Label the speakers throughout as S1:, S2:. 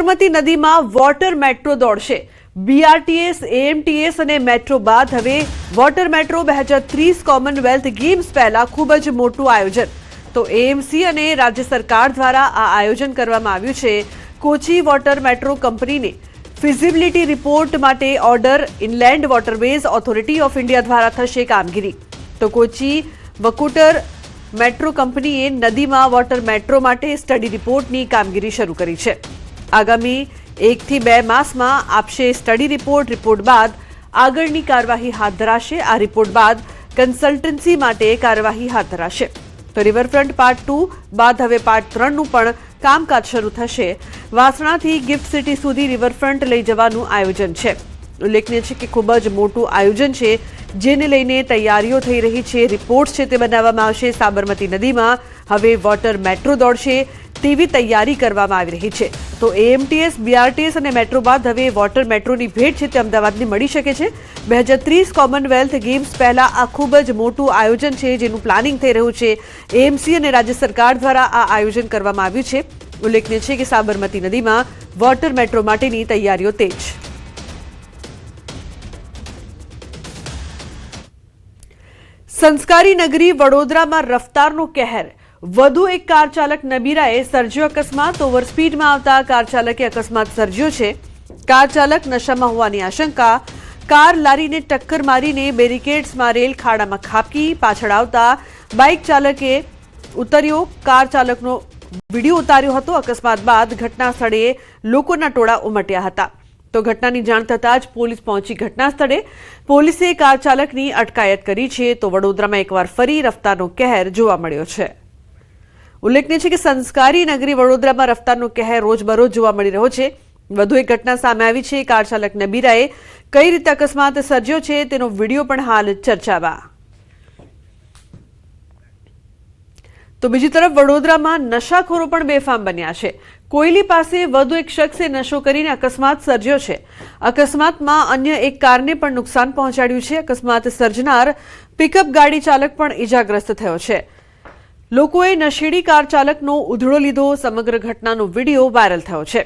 S1: સાબરમતી નદીમાં water metro દોડશે। BRTS, AMTS અને મેટ્રો બાદ હવે વોટર મેટ્રો 2030 કોમનવેલ્થ ગેમ્સ પહેલા ખૂબ જ મોટું આયોજન। તો એએમસી અને રાજ્ય સરકાર દ્વારા આ આયોજન કરવામાં આવ્યું છે। કોચી વોટર મેટ્રો કંપનીને ફિઝિબિલિટી રિપોર્ટ માટે order inland waterways authority of India દ્વારા થશે કામગીરી। તો કોચી વકુટર મેટ્રો કંપનીએ નદીમાં વોટર મેટ્રો માટે સ્ટડી રિપોર્ટની કામગીરી શરૂ કરી છે। આગામી 1 થી 2 માસમાં આપશે સ્ટડી રિપોર્ટ। રિપોર્ટ બાદ આગળની કાર્યવાહી હાથ ધરાશે। આ રિપોર્ટ બાદ કન્સલ્ટન્સી માટે કાર્યવાહી હાથ ધરાશે। તો રિવરફ્રન્ટ પાર્ટ 2 બાદ હવે પાર્ટ 3 નું પણ કામકાજ શરૂ થશે। વાસણાથી ગિફ્ટ સિટી સુધી રિવરફ્રન્ટ લઈ જવાનું આયોજન છે। ઉલ્લેખનીય છે કે ખૂબ જ મોટું આયોજન છે, જેને લઈને તૈયારીઓ થઈ રહી છે। રિપોર્ટ છે તે બનાવવામાં આવશે। સાબરમતી નદીમાં હવે વોટર મેટ્રો દોડશે તેવી તૈયારી કરવામાં આવી રહી છે। તો એએમટીએસ, બીઆરટીએસ અને મેટ્રો બાદ હવે વોટર મેટ્રોની ભેટ છે તે અમદાવાદને મળી શકે છે। 2030 કોમનવેલ્થ ગેમ્સ પહેલા આ ખૂબ જ મોટું આયોજન છે, જેનું પ્લાનિંગ થઈ રહ્યું છે। એએમસી અને રાજ્ય સરકાર દ્વારા આ આયોજન કરવામાં આવ્યું છે। ઉલ્લેખનીય છે કે સાબરમતી નદીમાં વોટર મેટ્રો માટેની તૈયારીઓ તેજ। સંસ્કારી નગરી વડોદરામાં રફતારનો કહેર। વધુ એક કાર ચાલક નબીરાએ સર્જ્યો અકસ્માત। ઓવરસ્પીડમાં આવતા કાર ચાલકે અકસ્માત સર્જ્યો છે। કાર ચાલક નશામાં હોવાની આશંકા। કાર લારીને ટક્કર મારીને બેરિકેડ્સ મારેલ ખાડામાં ખાબકી। પાછળ આવતા બાઇક ચાલકે ઉતર્યો। કાર ચાલકનો વિડીયો ઉતાર્યો હતો। અકસ્માત બાદ ઘટના સ્થળે લોકોના ટોળા ઉમટ્યા હતા। તો ઘટનાની જાણ થતાં જ પોલીસ પહોંચી ઘટના સ્થળે। પોલીસે કાર ચાલકની અટકાયત કરી છે। તો વડોદરામાં એકવાર ફરી રફતારનો કહેર જોવા મળ્યો છે। ઉલ્લેખનીય છે કે સંસ્કારી નગરી વડોદરામાં રફતારનો કહેર રોજબરોજ જોવા મળી રહ્યો છે। વધુ એક ઘટના સામે આવી છે। કાર ચાલક નબીરાએ કઈ રીતે અકસ્માત સર્જ્યો છે તેનો વિડીયો પણ હાલ ચર્ચામાં। તો બીજી તરફ વડોદરામાં નશાખોરો પણ બેફામ બન્યા છે। કોયલી પાસે વધુ એક શખ્સે નશો કરીને અકસ્માત સર્જ્યો છે। અકસ્માતમાં અન્ય એક કારને પણ નુકસાન પહોંચાડ્યું છે। અકસ્માત સર્જનાર પિકઅપ ગાડી ચાલક પણ ઇજાગ્રસ્ત થયો છે। લોકોએ નશેડી કાર ચાલકનો ઉધડો લીધો। સમગ્ર ઘટનાનો વિડીયો વાયરલ થયો છે।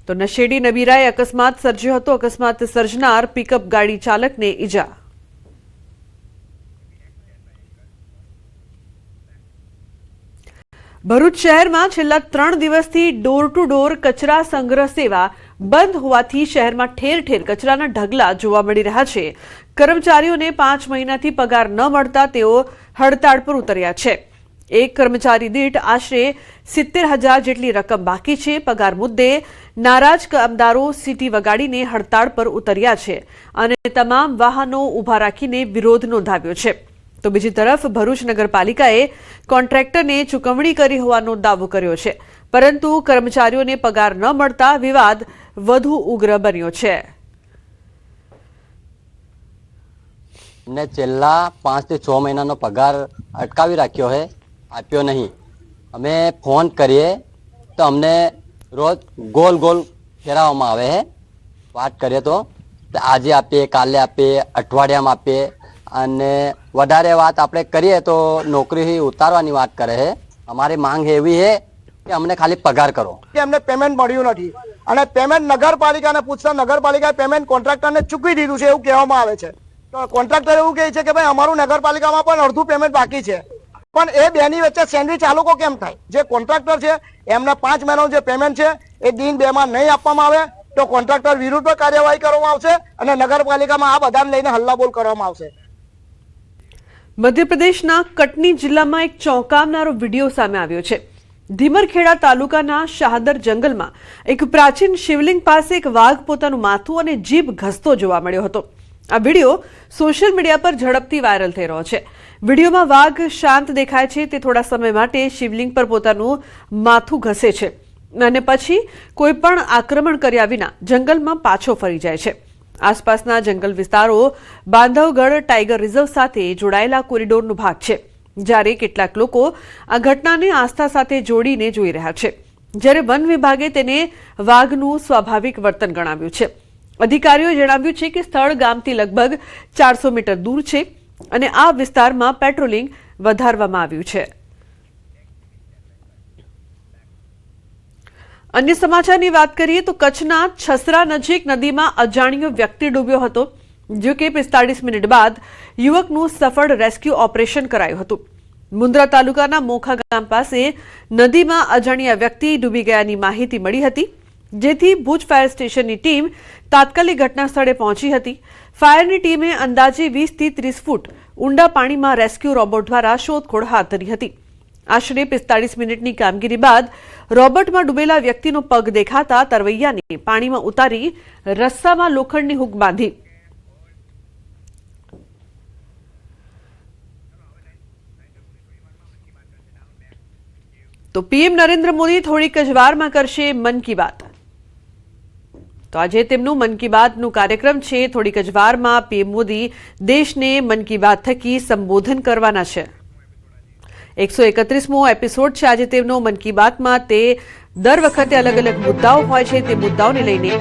S1: તો નશેડી નબીરાએ અકસ્માત સર્જ્યો હતો। અકસ્માત સર્જનાર પિકઅપ ગાડી ચાલકને ઇજા। ભરૂચ શહેરમાં છેલ્લા 3 દિવસથી ડોર ટુ ડોર કચરા સંગ્રહ સેવા બંધ હોવાથી શહેરમાં ઠેર ઠેર કચરાના ઢગલા જોવા મળી રહ્યા છે। કર્મચારીઓને 5 મહિનાથી પગાર ન મળતા તેઓ હડતાળ પર ઉતર્યા છે। એક કર્મચારી દીઠ આશરે 70,000 જેટલી રકમ બાકી છે। પગાર મુદ્દે નારાજ કામદારો સીટી વગાડીને હડતાળ પર ઉતર્યા છે અને તમામ વાહનો ઊભા રાખીને વિરોધ નોંધાવ્યો છે। તો બીજી તરફ ભરૂચ નગરપાલિકાએ કોન્ટ્રાક્ટરને ચૂકવણી કરી હોવાનો દાવો કર્યો છે, પરંતુ કર્મચારીઓને પગાર ન મળતા વિવાદ વધુ ઉગ્ર બન્યો છે।
S2: ને છેલ્લા 5 થી 6 મહિનાનો પગાર અટકાવી રાખ્યો છે, આપ્યો નહીં। અમે ફોન કરીએ તો અમને રોજ ગોલ ગોલ ફેરવવામાં આવે છે। વાત કરીએ તો આજે આપીએ, કાલે આપીએ, અઠવાડિયામાં આપીએ અને વધારે વાત આપણે કરીએ તો નોકરી ઉતારવાની વાત કરે છે। અમારી માંગ એવી છે કે અમને ખાલી પગાર કરો।
S3: કે અમને પેમેન્ટ મળ્યું નથી અને પેમેન્ટ નગરપાલિકાને પૂછતા નગરપાલિકાએ પેમેન્ટ કોન્ટ્રાક્ટરને ચૂકવી દીધું છે એવું કહેવામાં આવે છે। તો કોન્ટ્રાક્ટર એવું કહે છે કે ભાઈ અમારું નગરપાલિકામાં પણ અડધું પેમેન્ટ બાકી છે, પણ એ બેની વચ્ચે સેન્ડવિચ આ લોકો કેમ થાય? જે કોન્ટ્રાક્ટર છે એમના 5 મહિનાનું જે પેમેન્ટ છે એ દિન 2 માં નહીં આપવામાં આવે તો કોન્ટ્રાક્ટર વિરુદ્ધ કાર્યવાહી કરવામાં આવશે અને નગરપાલિકામાં આ બધાને લઈને હલ્લાબોલ કરવામાં આવશે।
S1: મધ્યપ્રદેશના કટની જિલ્લામાં એક ચોંકાવનારો વિડીયો સામે આવ્યો છે। ધીમરખેડા તાલુકાના શાહદર જંગલમાં એક પ્રાચીન શિવલિંગ પાસે એક વાઘ પોતાનું માથું અને જીભ ઘસતો જોવા મળ્યો હતો। આ વિડીયો સોશિયલ મીડિયા પર ઝડપથી વાયરલ થઈ રહ્યો છે। વિડીયોમાં વાઘ શાંત દેખાય છે। તે થોડા સમય માટે શિવલિંગ પર પોતાનું માથું ઘસે છે અને પછી કોઈ પણ આક્રમણ કર્યા વિના જંગલમાં પાછો ફરી જાય છે। આસપાસના જંગલ વિસ્તારો બાંધવગઢ ટાઈગર રિઝર્વ સાથે જોડાયેલા કોરિડોરનો ભાગ છે, જ્યારે કેટલાક લોકો આ ઘટનાને આસ્થા સાથે જોડીને જોઈ રહ્યા છે, જ્યારે વન વિભાગે તેને વાઘનું સ્વાભાવિક વર્તન ગણાવ્યું છે। અધિકારીઓએ જણાવ્યું છે કે સ્થળ ગામથી લગભગ 400 મીટર દૂર છે અને આ વિસ્તારમાં પેટ્રોલિંગ વધારવામાં આવ્યું છે। અન્ય સમાચારની વાત કરીએ તો કચ્છના છસરા નજીક નદીમાં અજાણ્યો વ્યક્તિ ડૂબ્યો હતો. જો કે 45 મિનિટ બાદ યુવકનું સફળ રેસ્ક્યુ ઓપરેશન કરાયું હતું. મુન્દ્રા તાલુકાના મોખા ગામ પાસે નદીમાં અજાણ્યા વ્યક્તિ ડૂબી ગયાની માહિતી મળી હતી, જેથી ભુજ ફાયર સ્ટેશનની ટીમ તાત્કાલિક ઘટના સ્થળે પહોંચી હતી. ફાયરની ટીમે અંદાજે 20 થી 30 ફૂટ ઊંડા પાણીમાં રેસ્ક્યુ રોબોટ દ્વારા શોધખોળ હાથ ધરી હતી. આશરે 45 મિનિટની કામગીરી બાદ રોબોટમાં ડૂબેલા વ્યક્તિનો પગ દેખાતા તરવૈયાને પાણીમાં ઉતારી રસ્સામાં લોખંડની હૂક બાંધી. તો પીએમ નરેન્દ્ર મોદી થોડીક જ વારમાં કરશે મન કી બાત. તો આજે તેમનું મન કી બાતનું કાર્યક્રમ છે. થોડીક જ વારમાં પીએમ મોદી દેશને મન કી બાત થકી સંબોધન કરવાના છે. 131મો એપિસોડ છે આજે તેમનો મન કી બાતમાં. તે દર વખતે અલગ અલગ મુદ્દાઓ હોય છે. તે મુદ્દાઓને લઈને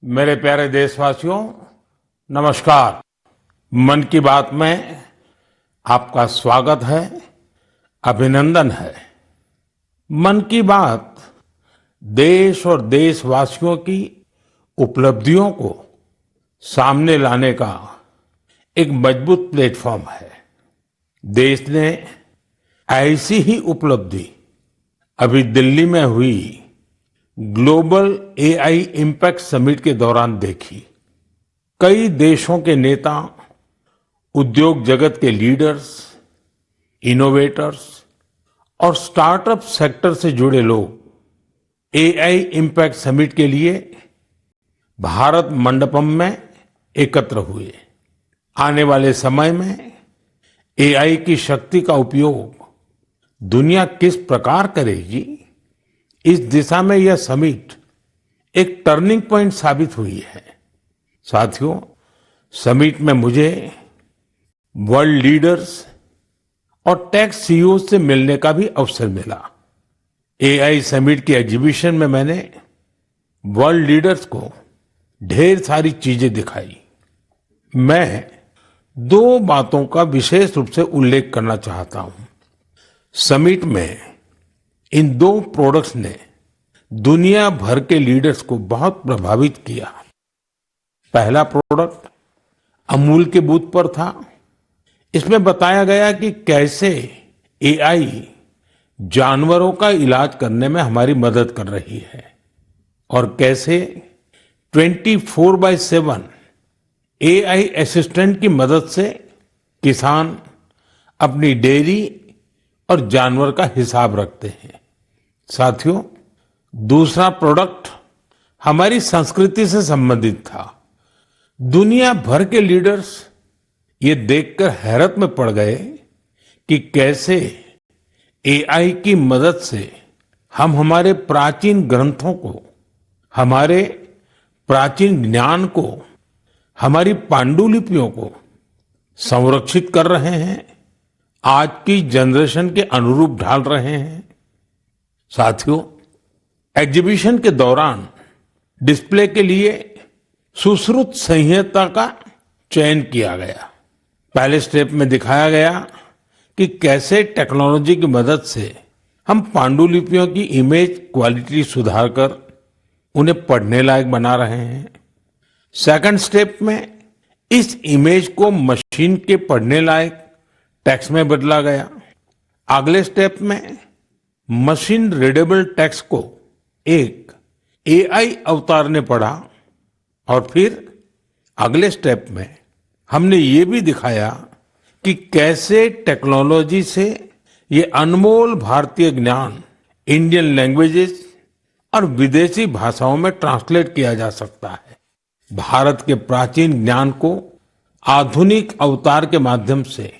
S4: मेरे प्यारे देशवासियों, नमस्कार। मन की बात में आपका स्वागत है, अभिनंदन है। मन की बात देश और देशवासियों की उपलब्धियों को सामने लाने का एक मजबूत प्लेटफॉर्म है। देश ने ऐसी ही उपलब्धि अभी दिल्ली में हुई ग्लोबल एआई इम्पैक्ट समिट के दौरान देखी। कई देशों के नेता, उद्योग जगत के लीडर्स, इनोवेटर्स और स्टार्टअप सेक्टर से जुड़े लोग एआई इम्पैक्ट समिट के लिए भारत मंडपम में एकत्र हुए। आने वाले समय में एआई की शक्ति का उपयोग दुनिया किस प्रकार करेगी, इस दिशा में यह समिट एक टर्निंग पॉइंट साबित हुई है। साथियों, समिट में मुझे वर्ल्ड लीडर्स और टेक सीईओ से मिलने का भी अवसर मिला। एआई समिट की एग्जीबिशन में मैंने वर्ल्ड लीडर्स को ढेर सारी चीजें दिखाई। मैं दो बातों का विशेष रूप से उल्लेख करना चाहता हूं। समिट में इन दो प्रोडक्ट्स ने दुनिया भर के लीडर्स को बहुत प्रभावित किया। पहला प्रोडक्ट अमूल के बूथ पर था। इसमें बताया गया कि कैसे एआई जानवरों का इलाज करने में हमारी मदद कर रही है और कैसे 24/7 एआई असिस्टेंट की मदद से किसान अपनी डेयरी और जानवर का हिसाब रखते हैं। साथियों, दूसरा प्रोडक्ट हमारी संस्कृति से संबंधित था। दुनिया भर के लीडर्स ये देखकर हैरत में पड़ गए कि कैसे एआई की मदद से हम हमारे प्राचीन ग्रंथों को, हमारे प्राचीन ज्ञान को, हमारी पांडुलिपियों को संरक्षित कर रहे हैं, आज की जनरेशन के अनुरूप ढाल रहे हैं। साथियों, एग्जीबिशन के दौरान डिस्प्ले के लिए सुश्रुत संहिता का चयन किया गया। पहले स्टेप में दिखाया गया कि कैसे टेक्नोलॉजी की मदद से हम पांडुलिपियों की इमेज क्वालिटी सुधारकर उन्हें पढ़ने लायक बना रहे हैं। सेकंड स्टेप में इस इमेज को मशीन के पढ़ने लायक टेक्स्ट में बदला गया। अगले स्टेप में मशीन रीडेबल टेक्स्ट को एक एआई अवतार ने पढ़ा और फिर अगले स्टेप में हमने ये भी दिखाया कि कैसे टेक्नोलॉजी से ये अनमोल भारतीय ज्ञान इंडियन लैंग्वेजेस और विदेशी भाषाओं में ट्रांसलेट किया जा सकता है। भारत के प्राचीन ज्ञान को आधुनिक अवतार के माध्यम से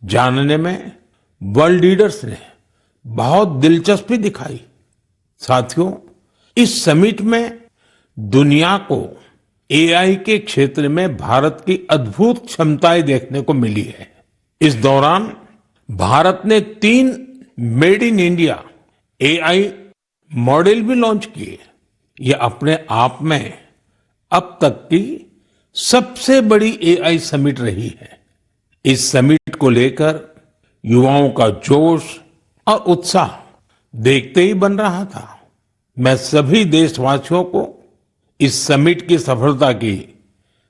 S4: जानने में वर्ल्ड लीडर्स ने बहुत दिलचस्पी दिखाई। साथियों, इस समिट में दुनिया को एआई के क्षेत्र में भारत की अद्भुत क्षमताएं देखने को मिली है। इस दौरान भारत ने 3 made in India AI model भी लॉन्च किए। ये अपने आप में अब तक की सबसे बड़ी एआई समिट रही है। इस समिट को लेकर युवाओं का जोश और उत्साह देखते ही बन रहा था। मैं सभी देशवासियों को इस समिट की सफलता की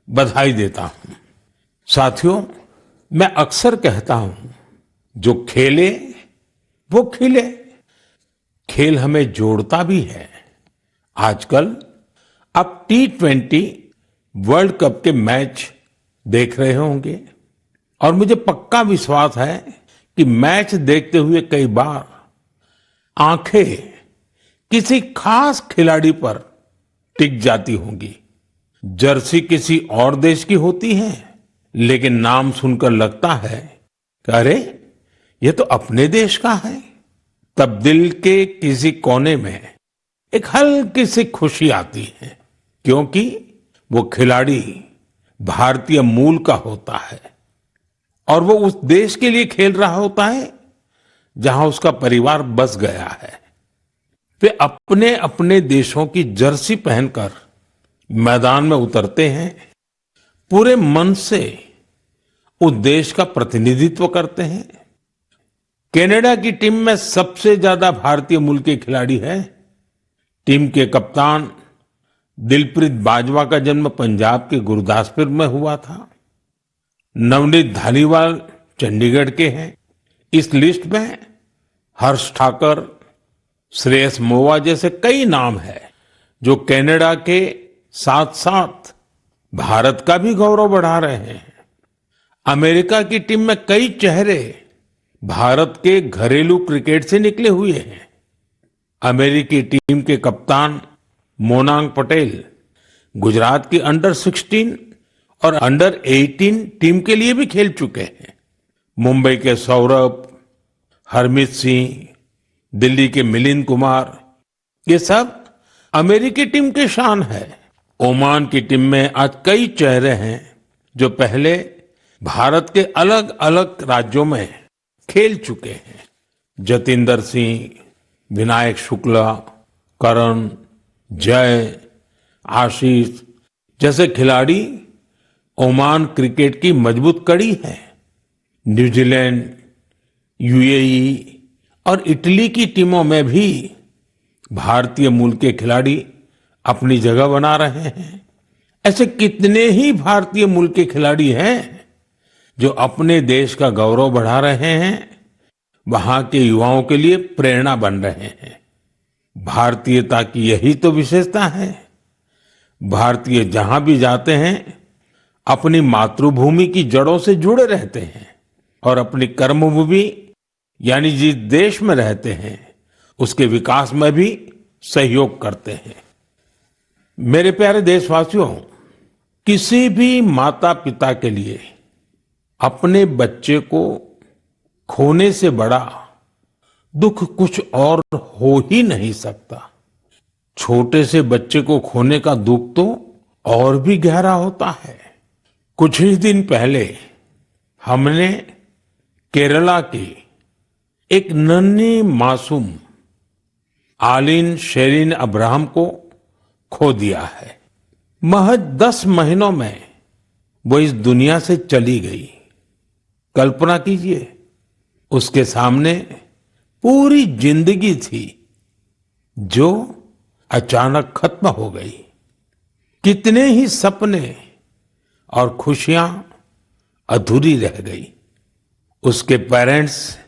S4: बधाई देता हूं। साथियों, मैं अक्सर कहता हूं, जो खेले वो खिले। खेल हमें जोड़ता भी है। आजकल आप T20 वर्ल्ड कप के मैच देख रहे होंगे और मुझे पक्का विश्वास है कि मैच देखते हुए कई बार आंखें किसी खास खिलाड़ी पर टिक जाती होंगी। जर्सी किसी और देश की होती है, लेकिन नाम सुनकर लगता है कि अरे ये तो अपने देश का है। तब दिल के किसी कोने में एक हल्की सी खुशी आती है, क्योंकि वो खिलाड़ी भारतीय मूल का होता है और वो उस देश के लिए खेल रहा होता है जहां उसका परिवार बस गया है। वे अपने अपने देशों की जर्सी पहनकर मैदान में उतरते हैं, पूरे मन से उस देश का प्रतिनिधित्व करते हैं। कनाडा की टीम में सबसे ज्यादा भारतीय मूल के खिलाड़ी हैं। टीम के कप्तान दिलप्रीत बाजवा का जन्म पंजाब के गुरदासपुर में हुआ था। नवनीत धालीवाल चंडीगढ़ के हैं। इस लिस्ट में हर्ष ठाकर, श्रेयस मोवा जैसे कई नाम हैं जो कनाडा के साथ साथ भारत का भी गौरव बढ़ा रहे हैं। अमेरिका की टीम में कई चेहरे भारत के घरेलू क्रिकेट से निकले हुए हैं। अमेरिकी टीम के कप्तान मोनांग पटेल गुजरात की अंडर-16 और अंडर-18 टीम के लिए भी खेल चुके हैं। मुंबई के सौरभ, हरमीत सिंह, दिल्ली के मिलिंद कुमार, ये सब अमेरिकी टीम के शान है। ओमान की टीम में आज कई चेहरे हैं जो पहले भारत के अलग अलग राज्यों में खेल चुके हैं। जतिंदर सिंह, विनायक शुक्ला, करण, जय, आशीष जैसे खिलाड़ी ओमान क्रिकेट की मजबूत कड़ी है। न्यूजीलैंड, यूएई और इटली की टीमों में भी भारतीय मूल के खिलाड़ी अपनी जगह बना रहे हैं। ऐसे कितने ही भारतीय मूल के खिलाड़ी हैं जो अपने देश का गौरव बढ़ा रहे हैं, वहां के युवाओं के लिए प्रेरणा बन रहे हैं। भारतीयता की यही तो विशेषता है। भारतीय जहां भी जाते हैं अपनी मातृभूमि की जड़ों से जुड़े रहते हैं और अपनी कर्मभूमि यानी जिस देश में रहते हैं उसके विकास में भी सहयोग करते हैं। मेरे प्यारे देशवासियों, किसी भी माता पिता के लिए अपने बच्चे को खोने से बड़ा दुख कुछ और हो ही नहीं सकता। छोटे से बच्चे को खोने का दुख तो और भी गहरा होता है। कुछ ही दिन पहले हमने केरला की एक नन्ही मासूम आलिन शेरिन अब्राहम को खो दिया है। महज 10 महीनों में वो इस दुनिया से चली गई। कल्पना कीजिए, उसके सामने पूरी जिंदगी थी जो अचानक खत्म हो गई। कितने ही सपने और खुशियां अधूरी रह गई। उसके पेरेंट्स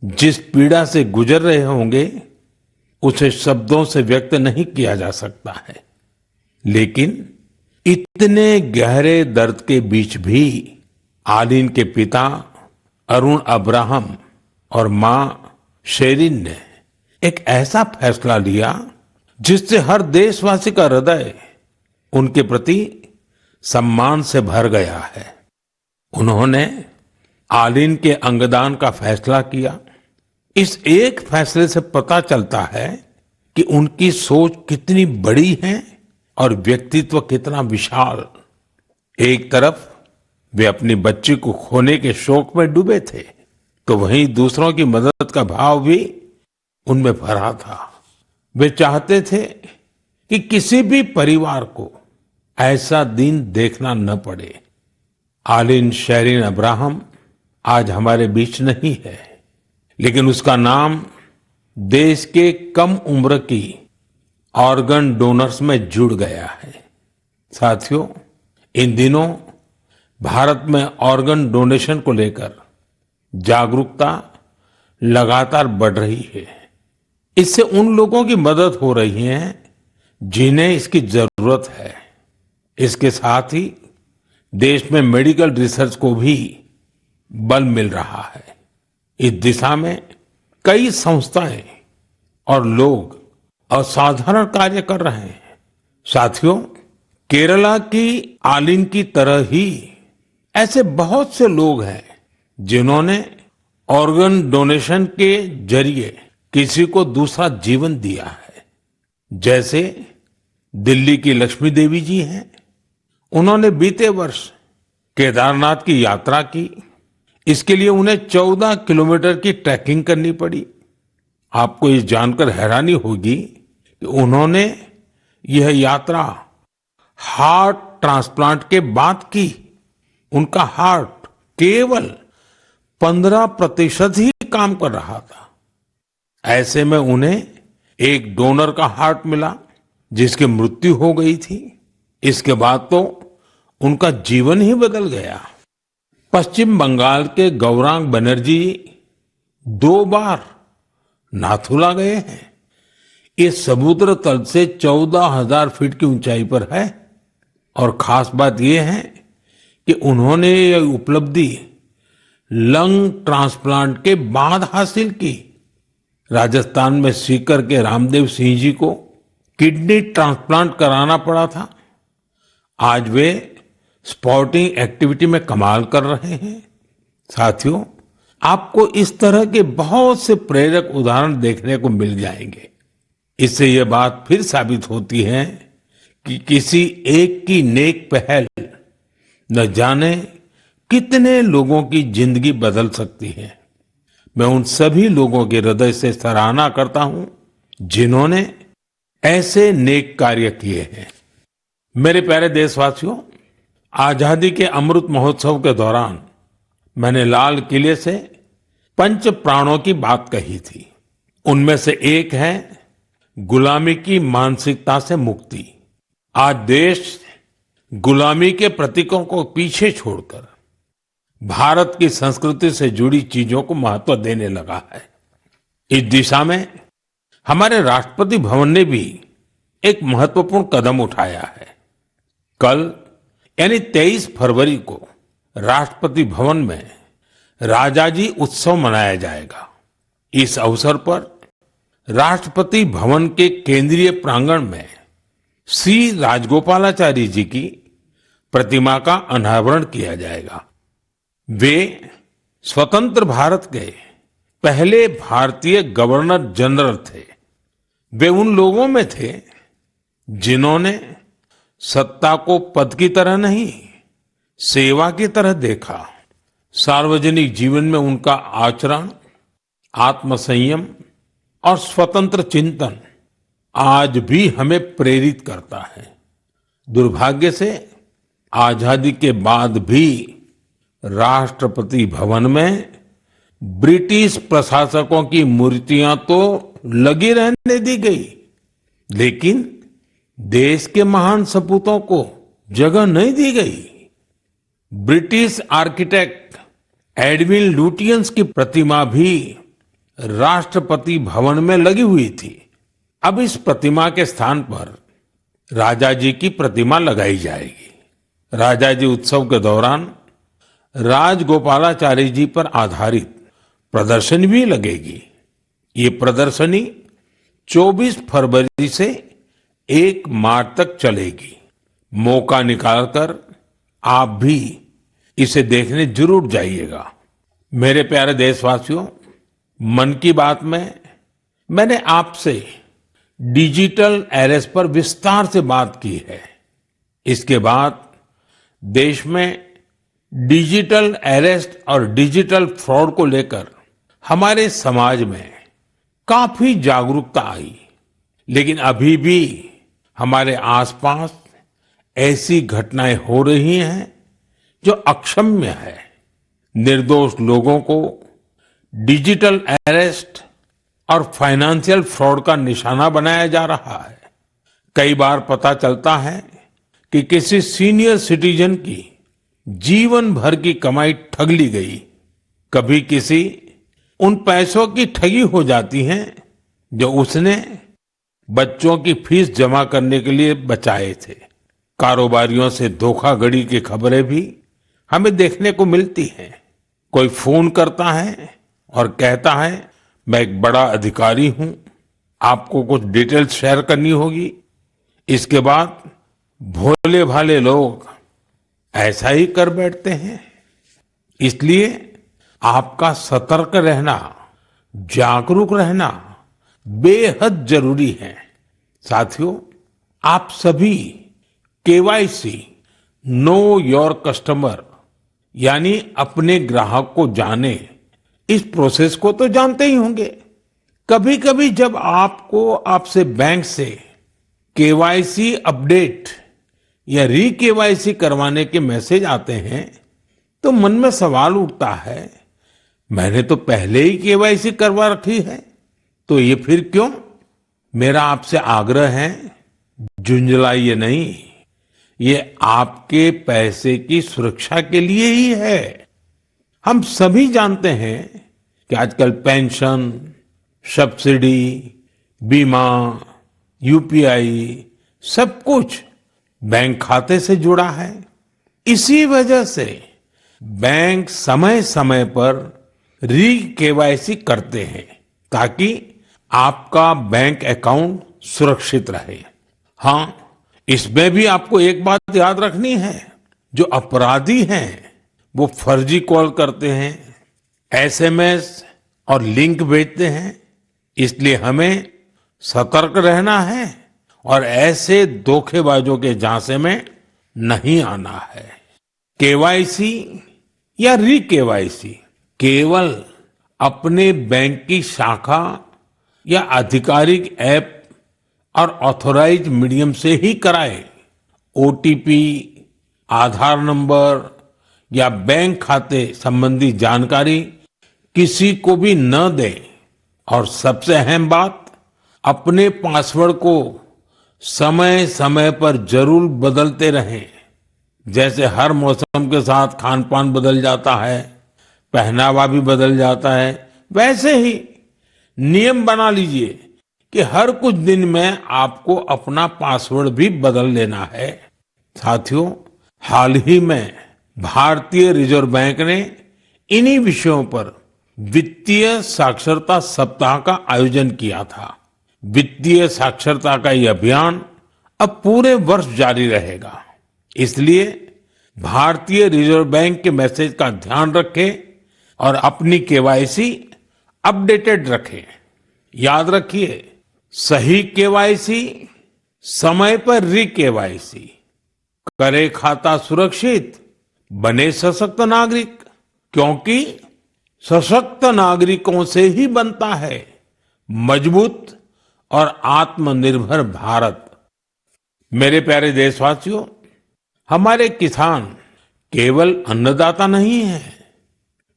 S4: जिस पीड़ा से गुजर रहे होंगे उसे शब्दों से व्यक्त नहीं किया जा सकता है। लेकिन इतने गहरे दर्द के बीच भी आलिन के पिता अरुण अब्राहम और मां शेरिन ने एक ऐसा फैसला लिया जिससे हर देशवासी का हृदय उनके प्रति सम्मान से भर गया है। उन्होंने आलिन के अंगदान का फैसला किया। इस एक फैसले से पता चलता है कि उनकी सोच कितनी बड़ी है और व्यक्तित्व कितना विशाल। एक तरफ वे अपनी बच्ची को खोने के शोक में डूबे थे, तो वहीं दूसरों की मदद का भाव भी उनमें भरा था। वे चाहते थे कि किसी भी परिवार को ऐसा दिन देखना न पड़े। आलिन शेरिन अब्राहम आज हमारे बीच नहीं है, लेकिन उसका नाम देश के कम उम्र की ऑर्गन डोनर्स में जुड़ गया है। साथियों, इन दिनों भारत में ऑर्गन डोनेशन को लेकर जागरूकता लगातार बढ़ रही है। इससे उन लोगों की मदद हो रही है जिन्हें इसकी जरूरत है। इसके साथ ही देश में मेडिकल रिसर्च को भी बल मिल रहा है। इस दिशा में कई संस्थाएं और लोग असाधारण कार्य कर रहे हैं। साथियों, केरला की आलिन की तरह ही ऐसे बहुत से लोग हैं जिन्होंने ऑर्गन डोनेशन के जरिए किसी को दूसरा जीवन दिया है। जैसे दिल्ली की लक्ष्मी देवी जी हैं। उन्होंने बीते वर्ष केदारनाथ की यात्रा की। इसके लिए उन्हें 14 किलोमीटर की ट्रैकिंग करनी पड़ी। आपको ये जानकर हैरानी होगी कि उन्होंने यह यात्रा हार्ट ट्रांसप्लांट के बाद की। उनका हार्ट केवल 15% ही काम कर रहा था। ऐसे में उन्हें एक डोनर का हार्ट मिला जिसकी मृत्यु हो गई थी। इसके बाद तो उनका जीवन ही बदल गया। पश्चिम बंगाल के गौरांग बनर्जी 2 बार नाथुला गए हैं। ये समुद्र तल से 14,000 फीट की ऊंचाई पर है। और खास बात यह है कि उन्होंने ये उपलब्धि लंग ट्रांसप्लांट के बाद हासिल की। राजस्थान में सीकर के रामदेव सिंह जी को किडनी ट्रांसप्लांट कराना पड़ा था। आज वे स्पोर्टिंग एक्टिविटी में कमाल कर रहे हैं। साथियों, आपको इस तरह के बहुत से प्रेरक उदाहरण देखने को मिल जाएंगे। इससे यह बात फिर साबित होती है कि किसी एक की नेक पहल न जाने कितने लोगों की जिंदगी बदल सकती है। मैं उन सभी लोगों के हृदय से सराहना करता हूं जिन्होंने ऐसे नेक कार्य किए हैं। मेरे प्यारे देशवासियों, आजादी के अमृत महोत्सव के दौरान मैंने लाल किले से 5 प्राणों की बात कही थी। उनमें से एक है गुलामी की मानसिकता से मुक्ति। आज देश गुलामी के प्रतीकों को पीछे छोड़कर भारत की संस्कृति से जुड़ी चीजों को महत्व देने लगा है। इस दिशा में हमारे राष्ट्रपति भवन ने भी एक महत्वपूर्ण कदम उठाया है। कल यानी 23 फरवरी को राष्ट्रपति भवन में राजाजी उत्सव मनाया जाएगा। इस अवसर पर राष्ट्रपति भवन के केंद्रीय प्रांगण में श्री राजगोपालाचारी जी की प्रतिमा का अनावरण किया जाएगा। वे स्वतंत्र भारत के पहले भारतीय गवर्नर जनरल थे। वे उन लोगों में थे जिन्होंने सत्ता को पद की तरह नहीं, सेवा की तरह देखा। सार्वजनिक जीवन में उनका आचरण, आत्मसंयम और स्वतंत्र चिंतन आज भी हमें प्रेरित करता है। दुर्भाग्य से आजादी के बाद भी राष्ट्रपति भवन में ब्रिटिश प्रशासकों की मूर्तियां तो लगी रहने दी गई, लेकिन देश के महान सपूतों को जगह नहीं दी गई। ब्रिटिश आर्किटेक्ट एडविन लुटियंस की प्रतिमा भी राष्ट्रपति भवन में लगी हुई थी। अब इस प्रतिमा के स्थान पर राजाजी की प्रतिमा लगाई जाएगी। राजाजी उत्सव के दौरान राजगोपालाचारी जी पर आधारित प्रदर्शनी भी लगेगी। ये प्रदर्शनी 24 फरवरी से 1 मार्च तक चलेगी। मौका निकालकर आप भी इसे देखने जरूर जाइएगा। मेरे प्यारे देशवासियों, मन की बात में मैंने आपसे डिजिटल अरेस्ट पर विस्तार से बात की है। इसके बाद देश में डिजिटल अरेस्ट और डिजिटल फ्रॉड को लेकर हमारे समाज में काफी जागरूकता आई। लेकिन अभी भी हमारे आसपास ऐसी घटनाएं हो रही हैं जो अक्षम्य है। निर्दोष लोगों को डिजिटल अरेस्ट और फाइनेंशियल फ्रॉड का निशाना बनाया जा रहा है। कई बार पता चलता है कि किसी सीनियर सिटीजन की जीवन भर की कमाई ठग ली गई। कभी किसी उन पैसों की ठगी हो जाती है जो उसने बच्चों की फीस जमा करने के लिए बचाए थे। कारोबारियों से धोखाधड़ी की खबरें भी हमें देखने को मिलती हैं। कोई फोन करता है और कहता है मैं एक बड़ा अधिकारी हूं, आपको कुछ डिटेल्स शेयर करनी होगी। इसके बाद भोले भाले लोग ऐसा ही कर बैठते हैं। इसलिए आपका सतर्क रहना, जागरूक रहना बेहद जरूरी है। साथियों, आप सभी केवाईसी नो योर कस्टमर यानी अपने ग्राहक को जाने, इस प्रोसेस को तो जानते ही होंगे। कभी कभी जब आपसे बैंक से केवाईसी अपडेट या री केवाईसी करवाने के मैसेज आते हैं तो मन में सवाल उठता है, मैंने तो पहले ही केवाईसी करवा रखी है, तो ये फिर क्यों? मेरा आपसे आग्रह है, झुंझलाइए नहीं, ये आपके पैसे की सुरक्षा के लिए ही है। हम सभी जानते हैं कि आजकल पेंशन, सब्सिडी, बीमा, यूपीआई सब कुछ बैंक खाते से जुड़ा है। इसी वजह से बैंक समय समय पर री केवाईसी करते हैं ताकि आपका बैंक अकाउंट सुरक्षित रहे। हाँ, इसमें भी आपको एक बात याद रखनी है, जो अपराधी हैं वो फर्जी कॉल करते हैं, एसएमएस और लिंक भेजते हैं। इसलिए हमें सतर्क रहना है और ऐसे धोखेबाजों के झांसे में नहीं आना है। केवाईसी या री केवाईसी केवल अपने बैंक की शाखा या आधिकारिक ऐप और ऑथोराइज मीडियम से ही कराए। ओटीपी, आधार नंबर या बैंक खाते संबंधी जानकारी किसी को भी न दें। और सबसे अहम बात, अपने पासवर्ड को समय समय पर जरूर बदलते रहें। जैसे हर मौसम के साथ खान पान बदल जाता है, पहनावा भी बदल जाता है, वैसे ही नियम बना लीजिए कि हर कुछ दिन में आपको अपना पासवर्ड भी बदल लेना है। साथियों, हाल ही में भारतीय रिजर्व बैंक ने इन्हीं विषयों पर वित्तीय साक्षरता सप्ताह का आयोजन किया था। वित्तीय साक्षरता का ये अभियान अब पूरे वर्ष जारी रहेगा। इसलिए भारतीय रिजर्व बैंक के मैसेज का ध्यान रखें और अपनी केवाईसी अपडेटेड रखें। याद रखिए, सही केवाईसी, समय पर री केवाईसी, करे खाता सुरक्षित, बने सशक्त नागरिक, क्योंकि सशक्त नागरिकों से ही बनता है मजबूत और आत्मनिर्भर भारत। मेरे प्यारे देशवासियों, हमारे किसान केवल अन्नदाता नहीं है,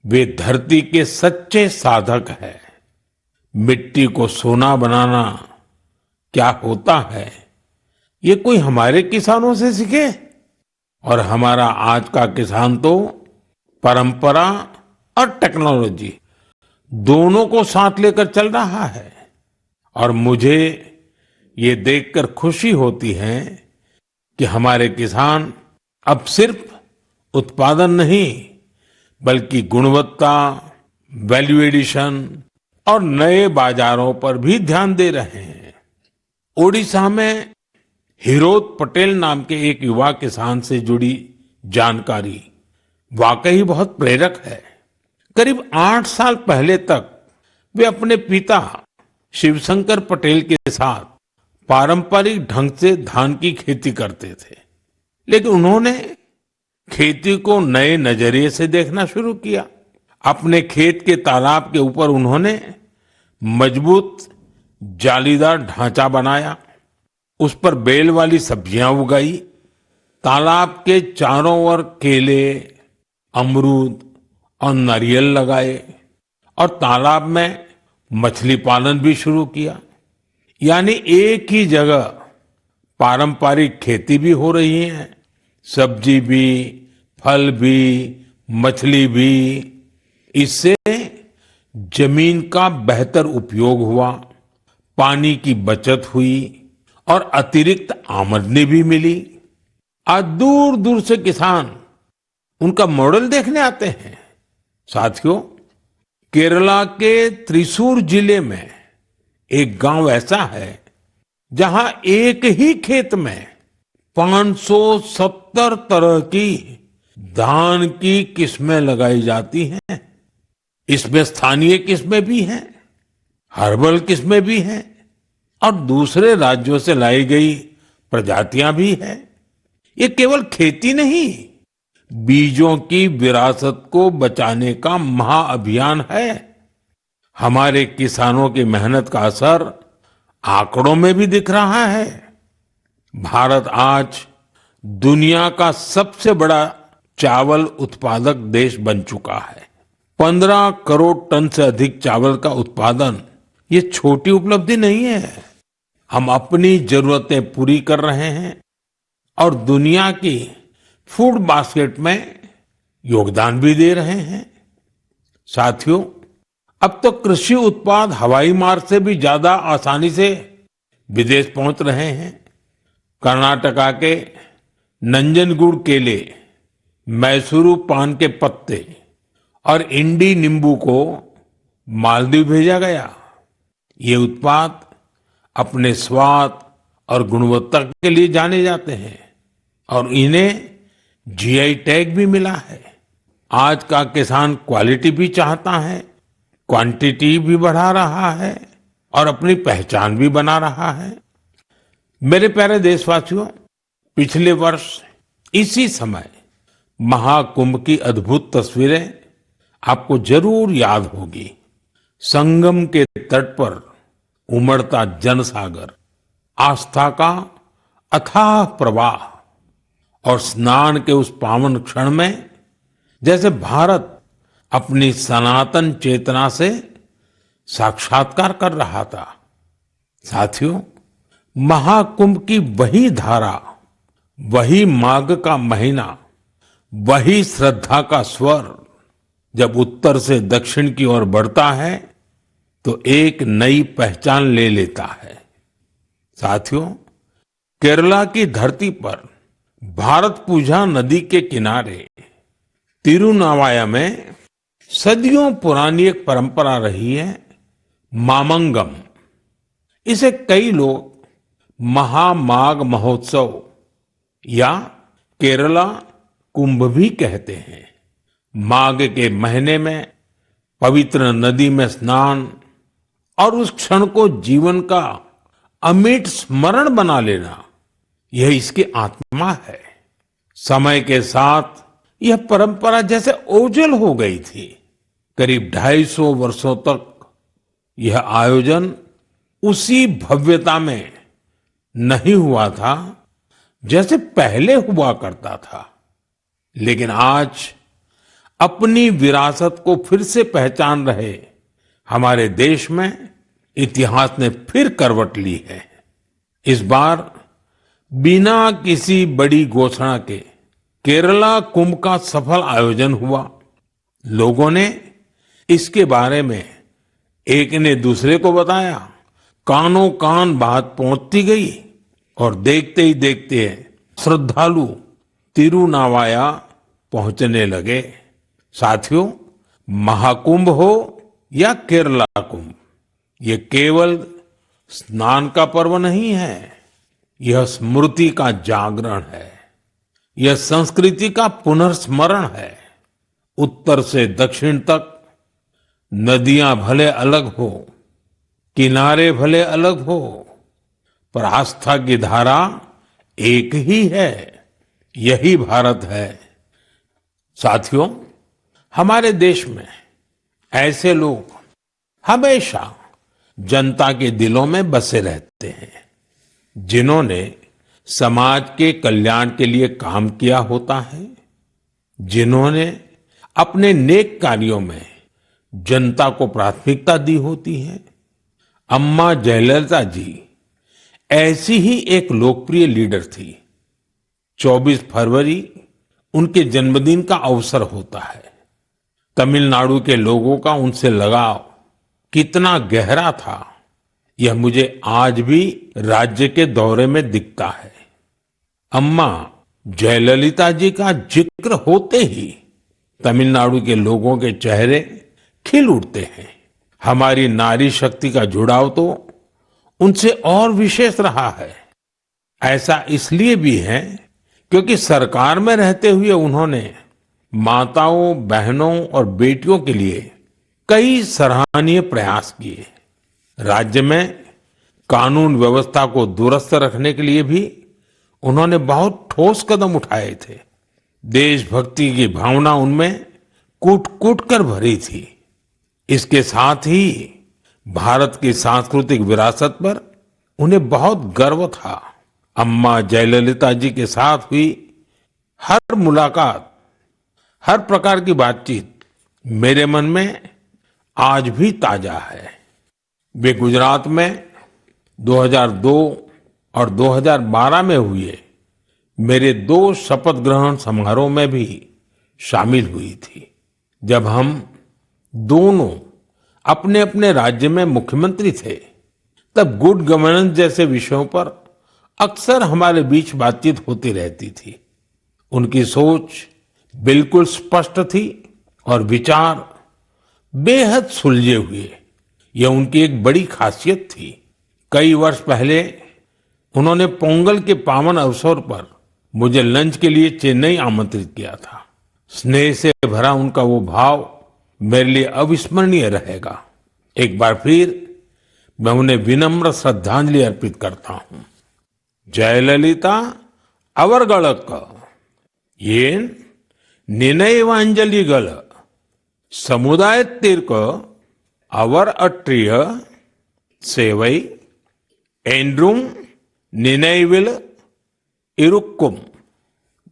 S4: वे धरती के सच्चे साधक हैं। मिट्टी को सोना बनाना क्या होता है, ये कोई हमारे किसानों से सीखे। और हमारा आज का किसान तो परंपरा और टेक्नोलॉजी दोनों को साथ लेकर चल रहा है। और मुझे ये देखकर खुशी होती है कि हमारे किसान अब सिर्फ उत्पादन नहीं, बल्कि गुणवत्ता, वैल्यू एडिशन और नए बाजारों पर भी ध्यान दे रहे हैं। ओडिशा में हिरोत पटेल नाम के एक युवा किसान से जुड़ी जानकारी वाकई बहुत प्रेरक है। करीब 8 साल पहले तक वे अपने पिता शिवशंकर पटेल के साथ पारंपरिक ढंग से धान की खेती करते थे, लेकिन उन्होंने खेती को नए नजरिए से देखना शुरू किया। अपने खेत के तालाब के ऊपर उन्होंने मजबूत जालीदार ढांचा बनाया, उस पर बेल वाली सब्जियां उगाई, तालाब के चारों ओर केले, अमरूद और नारियल लगाए और तालाब में मछली पालन भी शुरू किया। यानी एक ही जगह पारंपरिक खेती भी हो रही है, सब्जी भी, फल भी, मछली भी। इससे जमीन का बेहतर उपयोग हुआ, पानी की बचत हुई और अतिरिक्त आमदनी भी मिली। आज दूर दूर से किसान उनका मॉडल देखने आते हैं। साथियों, केरला के त्रिशूर जिले में एक गांव ऐसा है जहां एक ही खेत में 570 तरह की धान की किस्में लगाई जाती हैं। इसमें स्थानीय किस्में भी हैं, हर्बल किस्में भी हैं और दूसरे राज्यों से लाई गई प्रजातियां भी हैं। ये केवल खेती नहीं, बीजों की विरासत को बचाने का महाअभियान है। हमारे किसानों की मेहनत का असर आंकड़ों में भी दिख रहा है। भारत आज दुनिया का सबसे बड़ा चावल उत्पादक देश बन चुका है। 15 करोड़ टन से अधिक चावल का उत्पादन ये छोटी उपलब्धि नहीं है। हम अपनी जरूरतें पूरी कर रहे हैं और दुनिया की फूड बास्केट में योगदान भी दे रहे हैं। साथियों, अब तो कृषि उत्पाद हवाई मार्ग से भी ज्यादा आसानी से विदेश पहुंच रहे हैं। कर्नाटका के नंजनगुड़ केले, मैसूरू पान के पत्ते और इंडी नींबू को मालदीव भेजा गया। ये उत्पाद अपने स्वाद और गुणवत्ता के लिए जाने जाते हैं और इन्हें जीआई टैग भी मिला है। आज का किसान क्वालिटी भी चाहता है, क्वांटिटी भी बढ़ा रहा है और अपनी पहचान भी बना रहा है। मेरे प्यारे देशवासियों, पिछले वर्ष इसी समय महाकुंभ की अद्भुत तस्वीरें आपको जरूर याद होगी। संगम के तट पर उमड़ता जनसागर, आस्था का अथाह प्रवाह और स्नान के उस पावन क्षण में जैसे भारत अपनी सनातन चेतना से साक्षात्कार कर रहा था। साथियों, महाकुंभ की वही धारा, वही माघ का महीना, वही श्रद्धा का स्वर जब उत्तर से दक्षिण की ओर बढ़ता है तो एक नई पहचान ले लेता है। साथियों, केरला की धरती पर भारत पूजा नदी के किनारे तिरुनावाया में सदियों पुरानी एक परंपरा रही है, मामंगम। इसे कई लोग महामाघ महोत्सव या केरला कुंभ भी कहते हैं। माघ के महीने में पवित्र नदी में स्नान और उस क्षण को जीवन का अमिट स्मरण बना लेना, यह इसकी आत्मा है। समय के साथ यह परंपरा जैसे ओझल हो गई थी। करीब 250 वर्षों तक यह आयोजन उसी भव्यता में नहीं हुआ था जैसे पहले हुआ करता था। लेकिन आज अपनी विरासत को फिर से पहचान रहे हमारे देश में इतिहास ने फिर करवट ली है। इस बार बिना किसी बड़ी घोषणा के केरला कुंभ का सफल आयोजन हुआ। लोगों ने इसके बारे में एक ने दूसरे को बताया, कानों कान बात पहुंचती गई और देखते ही देखते श्रद्धालु तिरुनावाया पहुंचने लगे। साथियों, महाकुंभ हो या केरला कुंभ, ये केवल स्नान का पर्व नहीं है, यह स्मृति का जागरण है, यह संस्कृति का पुनर्स्मरण है। उत्तर से दक्षिण तक नदियां भले अलग हो, किनारे भले अलग हो, पर आस्था की धारा एक ही है, यही भारत है। साथियों, हमारे देश में ऐसे लोग हमेशा जनता के दिलों में बसे रहते हैं, जिन्होंने समाज के कल्याण के लिए काम किया होता है, जिन्होंने अपने नेक कार्यों में जनता को प्राथमिकता दी होती है। अम्मा जयललिता जी ऐसी ही एक लोकप्रिय लीडर थी। 24 फरवरी उनके जन्मदिन का अवसर होता है। तमिलनाडु के लोगों का उनसे लगाव कितना गहरा था, यह मुझे आज भी राज्य के दौरे में दिखता है। अम्मा जयललिता जी का जिक्र होते ही तमिलनाडु के लोगों के चेहरे खिल उठते हैं। हमारी नारी शक्ति का जुड़ाव तो उनसे और विशेष रहा है। ऐसा इसलिए भी है क्योंकि सरकार में रहते हुए उन्होंने माताओं, बहनों और बेटियों के लिए कई सराहनीय प्रयास किए। राज्य में कानून व्यवस्था को दुरुस्त रखने के लिए भी उन्होंने बहुत ठोस कदम उठाए थे। देशभक्ति की भावना उनमें कूट कूट कर भरी थी। इसके साथ ही भारत की सांस्कृतिक विरासत पर उन्हें बहुत गर्व था। अम्मा जयललिता जी के साथ हुई हर मुलाकात, हर प्रकार की बातचीत मेरे मन में आज भी ताजा है। वे गुजरात में 2002 और 2012 में हुए मेरे 2 शपथ ग्रहण समारोह में भी शामिल हुई थी, जब हम दोनों अपने अपने राज्य में मुख्यमंत्री थे। तब गुड गवर्नेंस जैसे विषयों पर अक्सर हमारे बीच बातचीत होती रहती थी। उनकी सोच बिल्कुल स्पष्ट थी और विचार बेहद सुलझे हुए। यह उनकी एक बड़ी खासियत थी। कई वर्ष पहले उन्होंने पोंगल के पावन अवसर पर मुझे लंच के लिए चेन्नई आमंत्रित किया था। स्नेह से भरा उनका वो भाव मेरे लिए अविस्मरणीय रहेगा। एक बार फिर मैं उन्हें विनम्र श्रद्धांजलि अर्पित करता हूं। जयललिता अवरगड़क येन निनैवांजलिगल समुदाय तीर्क अवर अट्रिय सेवई एंड्रुम निनैविल इरुक्कुम।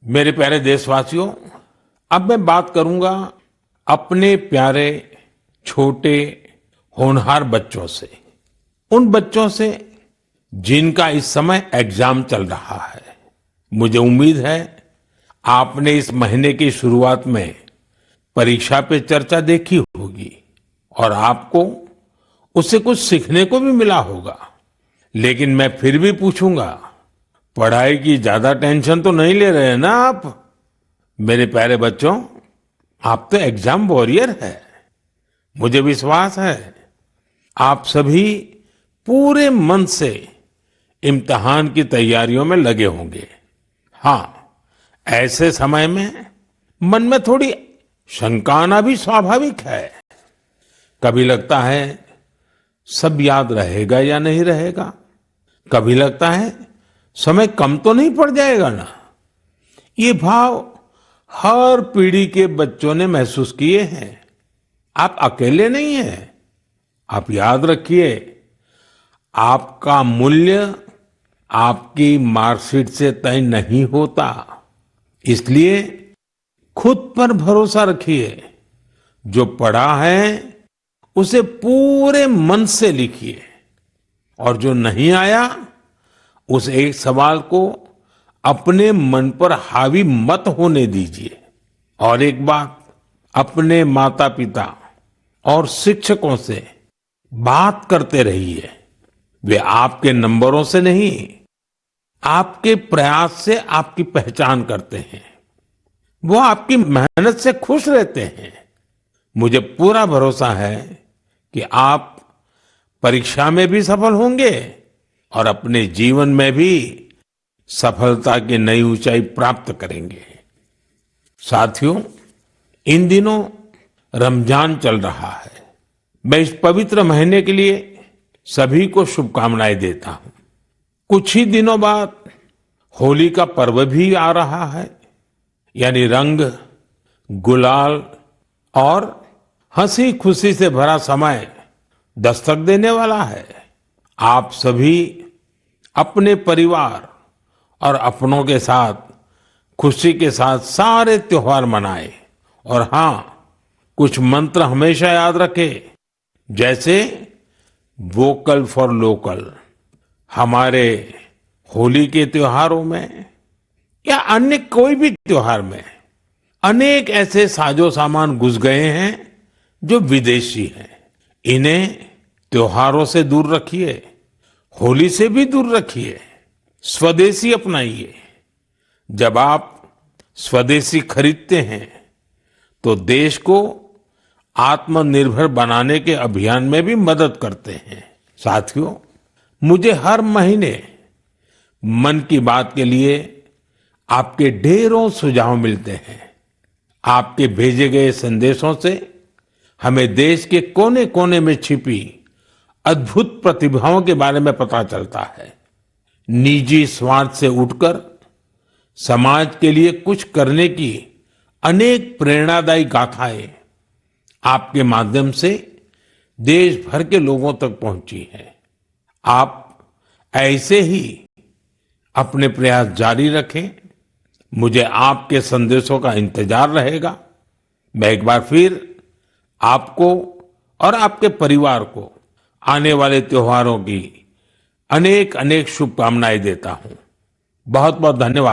S4: मेरे प्यारे देशवासियों, अब मैं बात करूंगा अपने प्यारे छोटे होनहार बच्चों से, उन बच्चों से जिनका इस समय एग्जाम चल रहा है। मुझे उम्मीद है आपने इस महीने की शुरुआत में परीक्षा पे चर्चा देखी होगी और आपको उससे कुछ सीखने को भी मिला होगा। लेकिन मैं फिर भी पूछूंगा, पढ़ाई की ज्यादा टेंशन तो नहीं ले रहे हैं ना आप? मेरे प्यारे बच्चों, आप तो एग्जाम वॉरियर है। मुझे विश्वास है आप सभी पूरे मन से इम्तिहान की तैयारियों में लगे होंगे। हाँ, ऐसे समय में मन में थोड़ी शंका आना भी स्वाभाविक है। कभी लगता है सब याद रहेगा या नहीं रहेगा, कभी लगता है समय कम तो नहीं पड़ जाएगा ना। ये भाव हर पीढ़ी के बच्चों ने महसूस किए हैं। आप अकेले नहीं हैं। आप याद रखिए, आपका मूल्य आपकी मार्कशीट से तय नहीं होता। इसलिए खुद पर भरोसा रखिए। जो पढ़ा है उसे पूरे मन से लिखिए और जो नहीं आया उस एक सवाल को अपने मन पर हावी मत होने दीजिए। और एक बात, अपने माता पिता और शिक्षकों से बात करते रहिए। वे आपके नंबरों से नहीं, आपके प्रयास से आपकी पहचान करते हैं। वो आपकी मेहनत से खुश रहते हैं। मुझे पूरा भरोसा है कि आप परीक्षा में भी सफल होंगे और अपने जीवन में भी सफलता की नई ऊंचाई प्राप्त करेंगे। साथियों, इन दिनों रमजान चल रहा है। मैं इस पवित्र महीने के लिए सभी को शुभकामनाएं देता हूं। कुछ ही दिनों बाद होली का पर्व भी आ रहा है, यानी रंग, गुलाल और हंसी खुशी से भरा समय दस्तक देने वाला है। आप सभी अपने परिवार और अपनों के साथ खुशी के साथ सारे त्योहार मनाएं। और हाँ, कुछ मंत्र हमेशा याद रखें, जैसे वोकल फॉर लोकल। हमारे होली के त्योहारों में या अन्य कोई भी त्योहार में अनेक ऐसे साजो सामान घुस गए हैं जो विदेशी हैं। इन्हें त्योहारों से दूर रखिए, होली से भी दूर रखिए, स्वदेशी अपनाइए। जब आप स्वदेशी खरीदते हैं तो देश को आत्मनिर्भर बनाने के अभियान में भी मदद करते हैं। साथियों, मुझे हर महीने मन की बात के लिए आपके ढेरों सुझाव मिलते हैं। आपके भेजे गए संदेशों से हमें देश के कोने कोने में छिपी अद्भुत प्रतिभाओं के बारे में पता चलता है। निजी स्वार्थ से उठकर समाज के लिए कुछ करने की अनेक प्रेरणादायी गाथाएं आपके माध्यम से देश भर के लोगों तक पहुंची हैं। आप ऐसे ही अपने प्रयास जारी रखें। मुझे आपके संदेशों का इंतजार रहेगा। मैं एक बार फिर आपको और आपके परिवार को आने वाले त्योहारों की अनेक अनेक शुभकामनाएं देता हूं। बहुत बहुत धन्यवाद।